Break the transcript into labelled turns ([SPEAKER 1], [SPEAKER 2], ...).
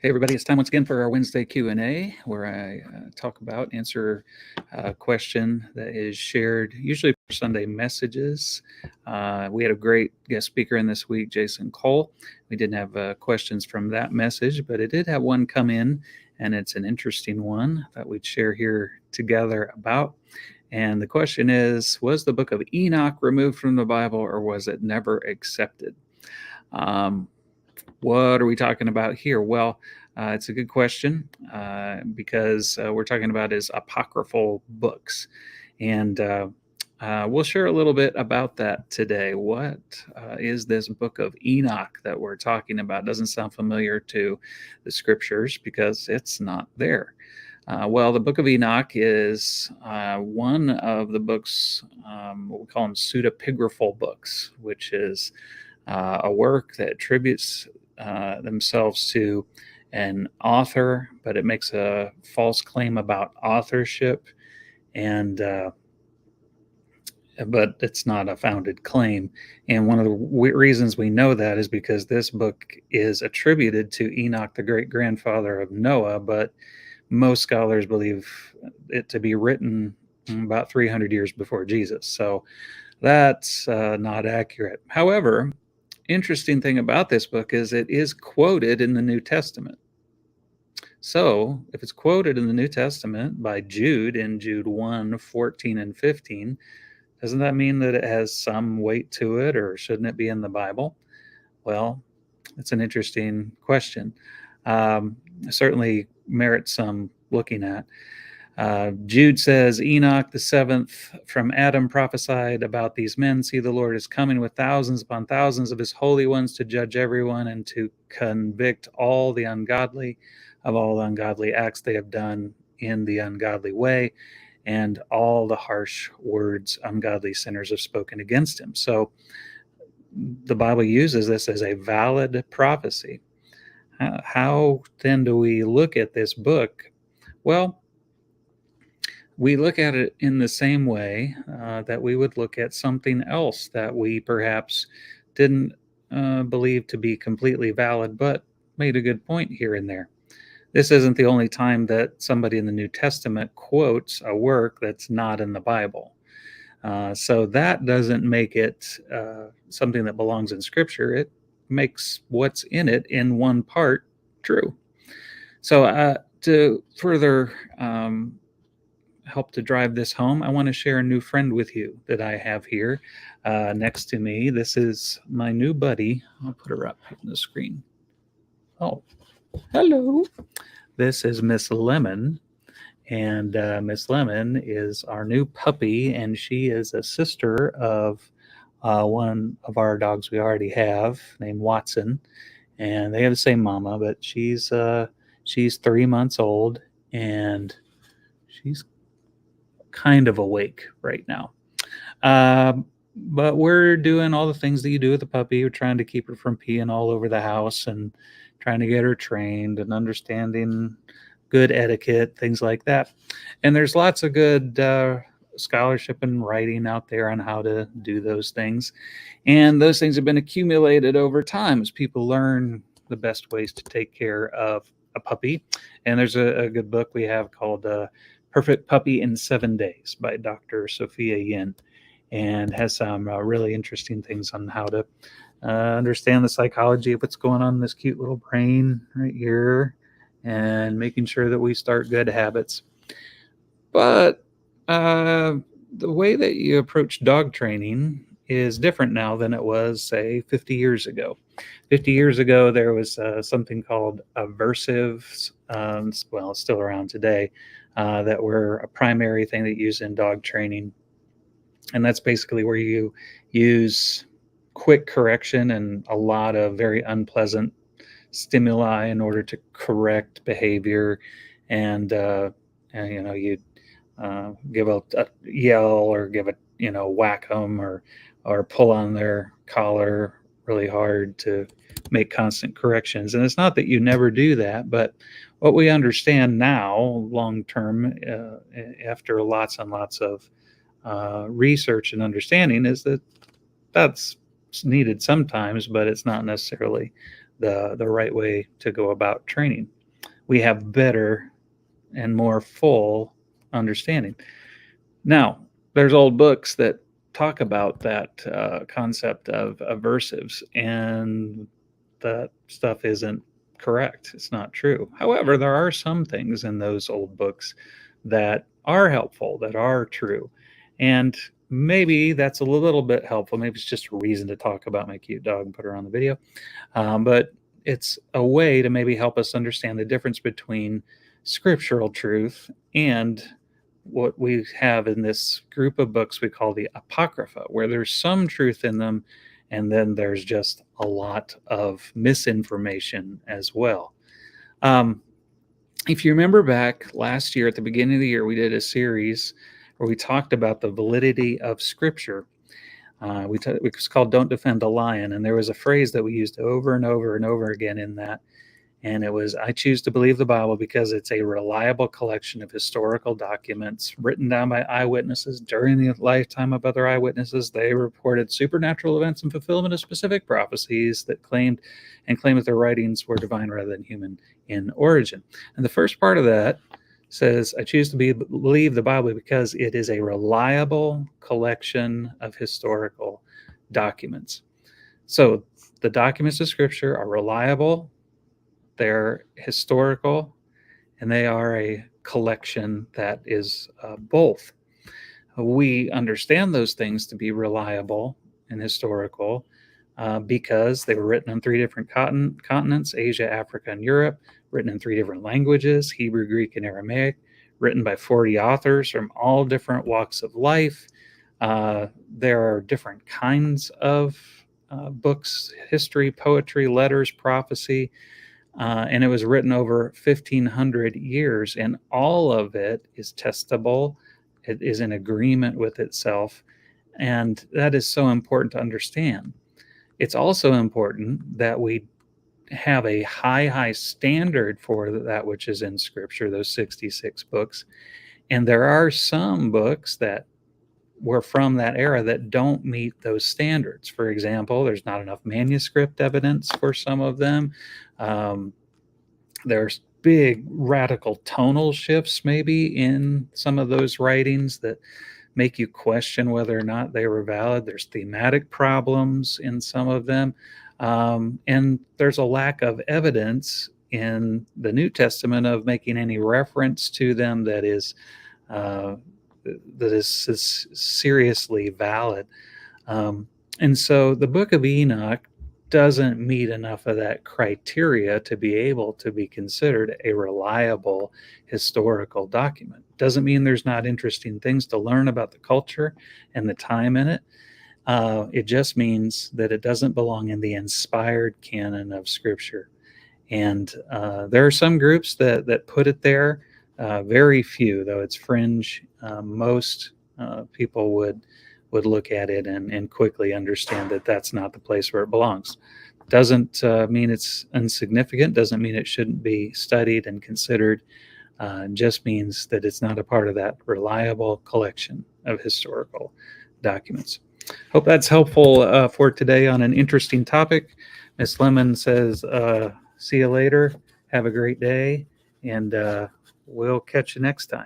[SPEAKER 1] Hey everybody, it's time once again for our Wednesday Q&A where I answer a question that is shared usually for Sunday messages. We had a great guest speaker in this week, Jason Cole. We didn't have questions from that message, but it did have one come in, and it's an interesting one that we'd share here together about. And the question is, was the book of Enoch removed from the Bible, or was it never accepted? What are we talking about here? Well, it's a good question because we're talking about his apocryphal books. And we'll share a little bit about that today. What is this book of Enoch that we're talking about? Doesn't sound familiar to the scriptures because it's not there. Well, the book of Enoch is one of the books, what we call them pseudepigraphal books, which is a work that attributes themselves to an author, but it makes a false claim about authorship, and but it's not a founded claim. And one of the reasons we know that is because this book is attributed to Enoch, the great grandfather of Noah, but most scholars believe it to be written about 300 years before Jesus. So that's not accurate. However, interesting thing about this book is it is quoted in the New Testament. So if it's quoted in the New Testament by Jude in Jude 1, 14 and 15, doesn't that mean that it has some weight to it, or shouldn't it be in the Bible? Well, it's an interesting question. Certainly merits some looking at. Jude says, Enoch, the seventh from Adam, prophesied about these men. See, the Lord is coming with thousands upon thousands of his holy ones to judge everyone and to convict all the ungodly of all the ungodly acts they have done in the ungodly way, and all the harsh words ungodly sinners have spoken against him. So the Bible uses this as a valid prophecy. How then do we look at this book? Well, we look at it in the same way that we would look at something else that we perhaps didn't believe to be completely valid, but made a good point here and there. This isn't the only time that somebody in the New Testament quotes a work that's not in the Bible. So that doesn't make it something that belongs in Scripture. It makes what's in it in one part true. So to further help to drive this home, I want to share a new friend with you that I have here next to me. This is my new buddy. I'll put her up on the screen. Oh, hello. This is Miss Lemon, and Miss Lemon is our new puppy, and she is a sister of one of our dogs we already have named Watson, and they have the same mama, but she's 3 months old, and she's kind of awake right now. But we're doing all the things that you do with a puppy. We're trying to keep her from peeing all over the house and trying to get her trained and understanding good etiquette, things like that. And there's lots of good scholarship and writing out there on how to do those things. And those things have been accumulated over time as people learn the best ways to take care of a puppy. And there's a good book we have called Perfect Puppy in 7 Days by Dr. Sophia Yin, and has some really interesting things on how to understand the psychology of what's going on in this cute little brain right here, and making sure that we start good habits. But the way that you approach dog training is different now than it was, say, 50 years ago. 50 years ago, there was something called aversives, well, it's still around today, that were a primary thing that you use in dog training. And that's basically where you use quick correction and a lot of very unpleasant stimuli in order to correct behavior. And you give a yell, or give a whack them, or pull on their collar really hard to make constant corrections. And it's not that you never do that, but what we understand now, long term, after lots and lots of research and understanding, is that that's needed sometimes, but it's not necessarily the right way to go about training. we have better and more full understanding. Now, there's old books that talk about that concept of aversives, and that stuff isn't correct. It's not true. However, there are some things in those old books that are helpful, that are true. And maybe that's a little bit helpful. Maybe it's just a reason to talk about my cute dog and put her on the video. But it's a way to maybe help us understand the difference between scriptural truth and what we have in this group of books we call the Apocrypha, where there's some truth in them, and then there's just a lot of misinformation as well. Um, if you remember back last year, at the beginning of the year, we did a series where we talked about the validity of Scripture. It was called Don't Defend a Lion, and there was a phrase that we used over and over and over again in that, and it was, I choose to believe the Bible because it's a reliable collection of historical documents written down by eyewitnesses during the lifetime of other eyewitnesses. They reported supernatural events and fulfillment of specific prophecies that claimed that their writings were divine rather than human in origin. And the first part of that says, I choose to believe the Bible because it is a reliable collection of historical documents. So the documents of Scripture are reliable, they're historical, and they are a collection that is both. We understand those things to be reliable and historical because they were written on 3 different continents, Asia, Africa, and Europe, written in 3 different languages, Hebrew, Greek, and Aramaic, written by 40 authors from all different walks of life. There are different kinds of books, history, poetry, letters, prophecy, and it was written over 1,500 years, and all of it is testable. It is in agreement with itself, and that is so important to understand. It's also important that we have a high standard for that which is in Scripture, those 66 books. And there are some books that were from that era that don't meet those standards. For example, there's not enough manuscript evidence for some of them. There's big radical tonal shifts maybe in some of those writings that make you question whether or not they were valid. There's thematic problems in some of them. And there's a lack of evidence in the New Testament of making any reference to them that is seriously valid. And so the book of Enoch doesn't meet enough of that criteria to be able to be considered a reliable historical document. Doesn't mean there's not interesting things to learn about the culture and the time in it. It just means that it doesn't belong in the inspired canon of Scripture. And there are some groups that put it there. Very few, though it's fringe. Most people would look at it and quickly understand that that's not the place where it belongs. Doesn't mean it's insignificant. Doesn't mean it shouldn't be studied and considered. Just means that it's not a part of that reliable collection of historical documents. Hope that's helpful for today on an interesting topic. Miss Lemon says, see you later. Have a great day, and we'll catch you next time.